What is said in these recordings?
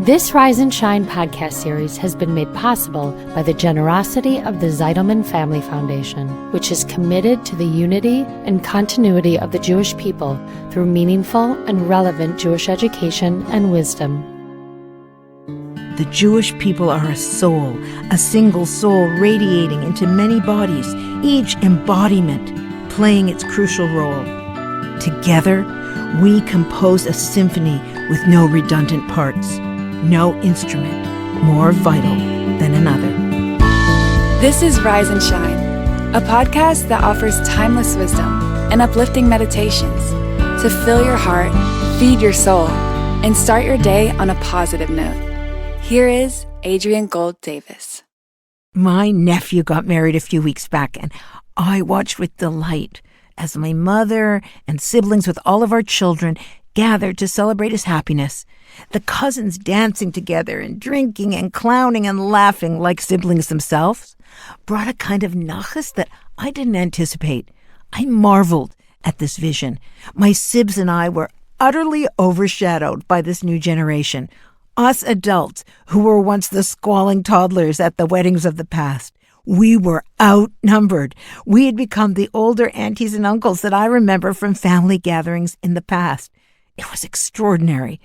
This Rise and Shine podcast series has been made possible by the generosity of the Zeidelman Family Foundation, which is committed to the unity and continuity of the Jewish people through meaningful and relevant Jewish education and wisdom. The Jewish people are a soul, a single soul radiating into many bodies, each embodiment playing its crucial role. Together, we compose a symphony with no redundant parts. No instrument more vital than another. This is Rise and Shine, a podcast that offers timeless wisdom and uplifting meditations to fill your heart, feed your soul, and start your day on a positive note. Here is Adrienne Gold Davis. My nephew got married a few weeks back, and I watched with delight as my mother and siblings with all of our children gathered to celebrate his happiness. The cousins dancing together and drinking and clowning and laughing like siblings themselves brought a kind of nachas that I didn't anticipate. I marveled at this vision. My sibs and I were utterly overshadowed by this new generation. Us adults who were once the squalling toddlers at the weddings of the past. We were outnumbered. We had become the older aunties and uncles that I remember from family gatherings in the past. It was extraordinary.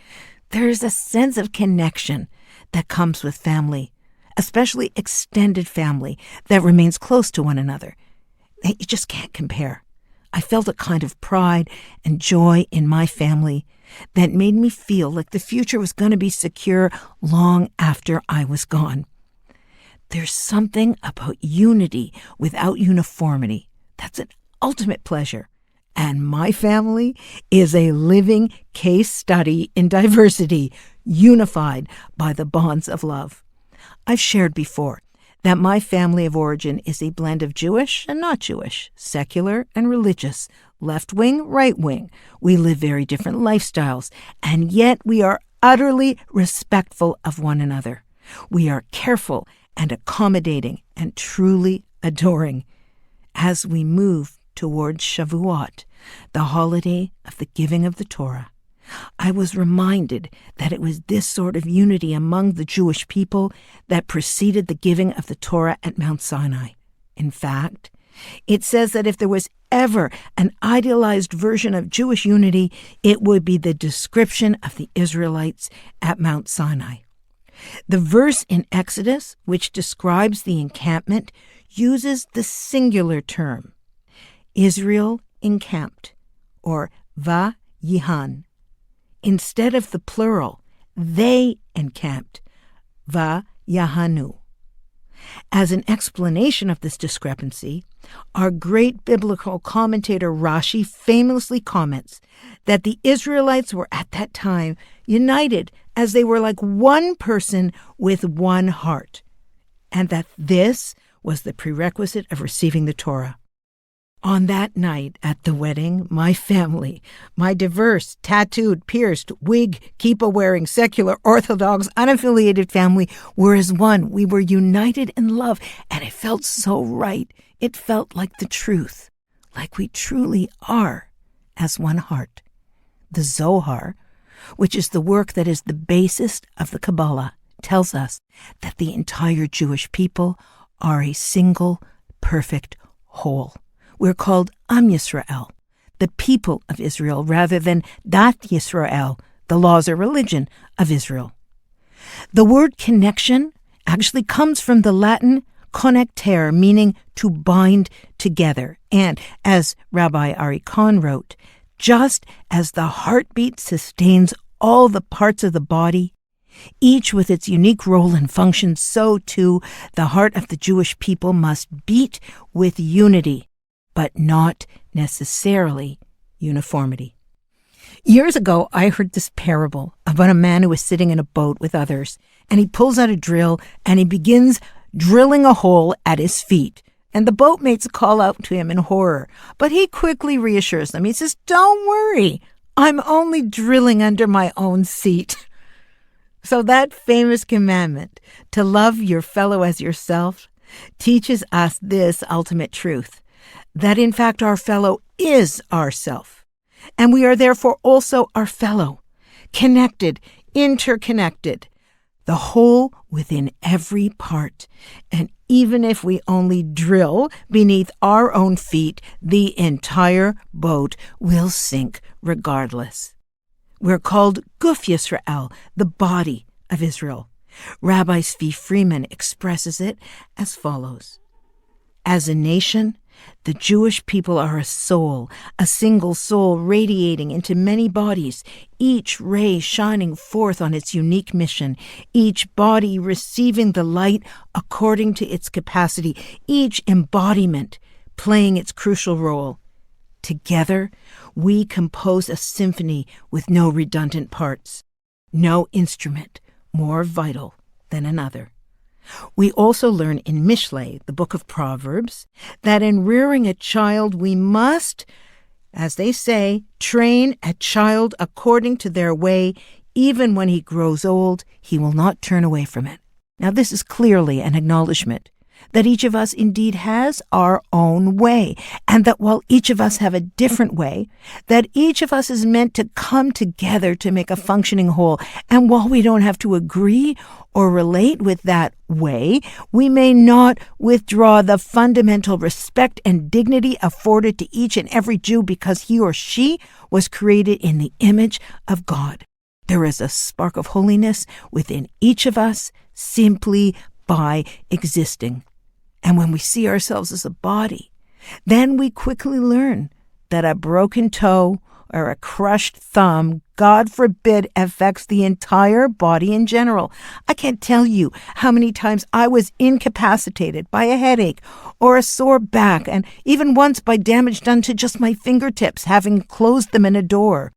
There is a sense of connection that comes with family, especially extended family that remains close to one another. You just can't compare. I felt a kind of pride and joy in my family that made me feel like the future was going to be secure long after I was gone. There's something about unity without uniformity that's an ultimate pleasure. And my family is a living case study in diversity, unified by the bonds of love. I've shared before that my family of origin is a blend of Jewish and not Jewish, secular and religious, left-wing, right-wing. We live very different lifestyles, and yet we are utterly respectful of one another. We are careful and accommodating and truly adoring. As we move towards Shavuot, the holiday of the giving of the Torah, I was reminded that it was this sort of unity among the Jewish people that preceded the giving of the Torah at Mount Sinai. In fact, it says that if there was ever an idealized version of Jewish unity, it would be the description of the Israelites at Mount Sinai. The verse in Exodus, which describes the encampment, uses the singular term, Israel encamped, or va-yihan. Instead of the plural, they encamped, va-yahanu. As an explanation of this discrepancy, our great biblical commentator Rashi famously comments that the Israelites were at that time united as they were like one person with one heart, and that this was the prerequisite of receiving the Torah. On that night at the wedding, my family, my diverse, tattooed, pierced, wig, kippah-wearing, secular, Orthodox, unaffiliated family were as one. We were united in love, and it felt so right. It felt like the truth, like we truly are as one heart. The Zohar, which is the work that is the basis of the Kabbalah, tells us that the entire Jewish people are a single, perfect whole. We're called Am Yisrael, the people of Israel, rather than Dat Yisrael, the laws or religion of Israel. The word connection actually comes from the Latin connectere, meaning to bind together. And as Rabbi Ari Kahn wrote, just as the heartbeat sustains all the parts of the body, each with its unique role and function, so too the heart of the Jewish people must beat with unity, but not necessarily uniformity. Years ago, I heard this parable about a man who was sitting in a boat with others, and he pulls out a drill, and he begins drilling a hole at his feet. And the boatmates call out to him in horror, but he quickly reassures them. He says, "Don't worry, I'm only drilling under my own seat." So that famous commandment, to love your fellow as yourself, teaches us this ultimate truth, that in fact our fellow is ourself, and we are therefore also our fellow, connected, interconnected, the whole within every part. And even if we only drill beneath our own feet, the entire boat will sink regardless. We're called Guf Yisrael, the body of Israel. Rabbi Zvi Freeman expresses it as follows. As a nation, the Jewish people are a soul, a single soul radiating into many bodies, each ray shining forth on its unique mission, each body receiving the light according to its capacity, each embodiment playing its crucial role. Together, we compose a symphony with no redundant parts, no instrument more vital than another. We also learn in Mishlei, the book of Proverbs, that in rearing a child we must, as they say, train a child according to their way. Even when he grows old, he will not turn away from it. Now, this is clearly an acknowledgement that each of us indeed has our own way, and that while each of us have a different way, that each of us is meant to come together to make a functioning whole. And while we don't have to agree or relate with that way, we may not withdraw the fundamental respect and dignity afforded to each and every Jew because he or she was created in the image of God. There is a spark of holiness within each of us simply by existing. And when we see ourselves as a body, then we quickly learn that a broken toe or a crushed thumb, God forbid, affects the entire body in general. I can't tell you how many times I was incapacitated by a headache or a sore back, and even once by damage done to just my fingertips, having closed them in a door.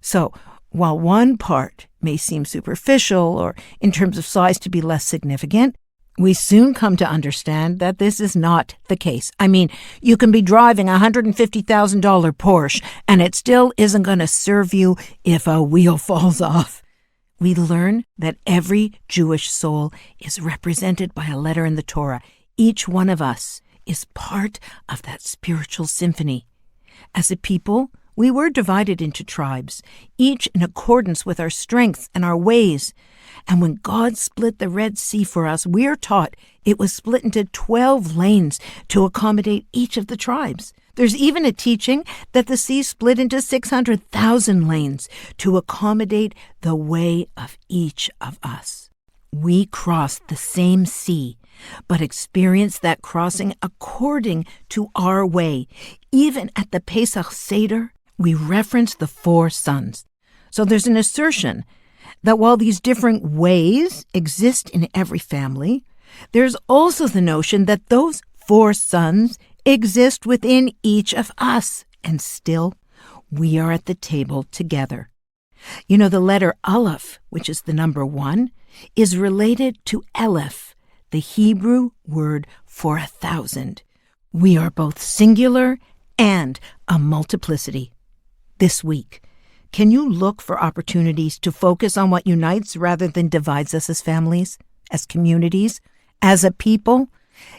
So, while one part may seem superficial or in terms of size to be less significant, we soon come to understand that this is not the case. I mean, you can be driving a $150,000 Porsche and it still isn't going to serve you if a wheel falls off. We learn that every Jewish soul is represented by a letter in the Torah. Each one of us is part of that spiritual symphony. As a people, we were divided into tribes, each in accordance with our strengths and our ways. And when God split the Red Sea for us, we're taught it was split into 12 lanes to accommodate each of the tribes. There's even a teaching that the sea split into 600,000 lanes to accommodate the way of each of us. We crossed the same sea, but experienced that crossing according to our way. Even at the Pesach Seder, we reference the 4 sons. So there's an assertion that while these different ways exist in every family, there's also the notion that those 4 sons exist within each of us, and still we are at the table together. You know, the letter Aleph, which is the number 1, is related to Eleph, the Hebrew word for 1,000. We are both singular and a multiplicity. This week, can you look for opportunities to focus on what unites rather than divides us as families, as communities, as a people?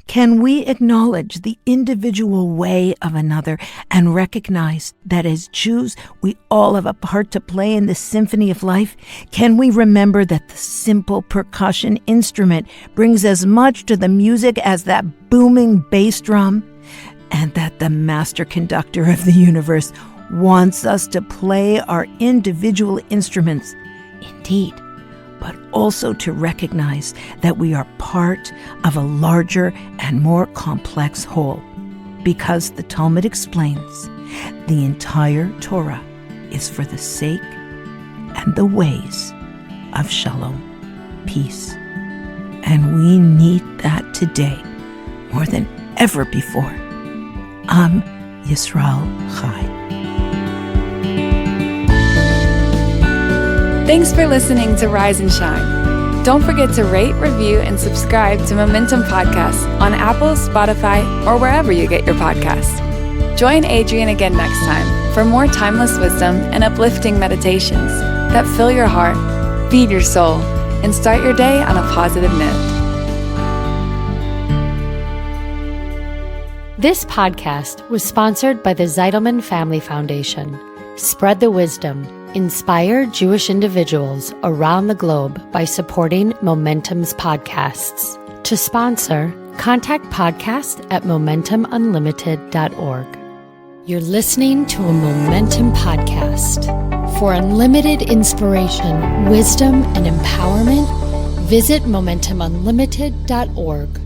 Can we acknowledge the individual way of another and recognize that as Jews, we all have a part to play in the symphony of life? Can we remember that the simple percussion instrument brings as much to the music as that booming bass drum? And that the master conductor of the universe wants us to play our individual instruments, indeed, but also to recognize that we are part of a larger and more complex whole. Because the Talmud explains, the entire Torah is for the sake and the ways of shalom, peace. And we need that today more than ever before. Am Yisrael Chai. Thanks for listening to Rise and Shine. Don't forget to rate, review, and subscribe to Momentum Podcasts on Apple, Spotify, or wherever you get your podcasts. Join Adrian again next time for more timeless wisdom and uplifting meditations that fill your heart, feed your soul, and start your day on a positive note. This podcast was sponsored by the Zeidelman Family Foundation. Spread the wisdom. Inspire Jewish individuals around the globe by supporting Momentum's podcasts. To sponsor, contact podcast@momentumunlimited.org. You're listening to a Momentum podcast. For unlimited inspiration, wisdom, and empowerment, visit momentumunlimited.org.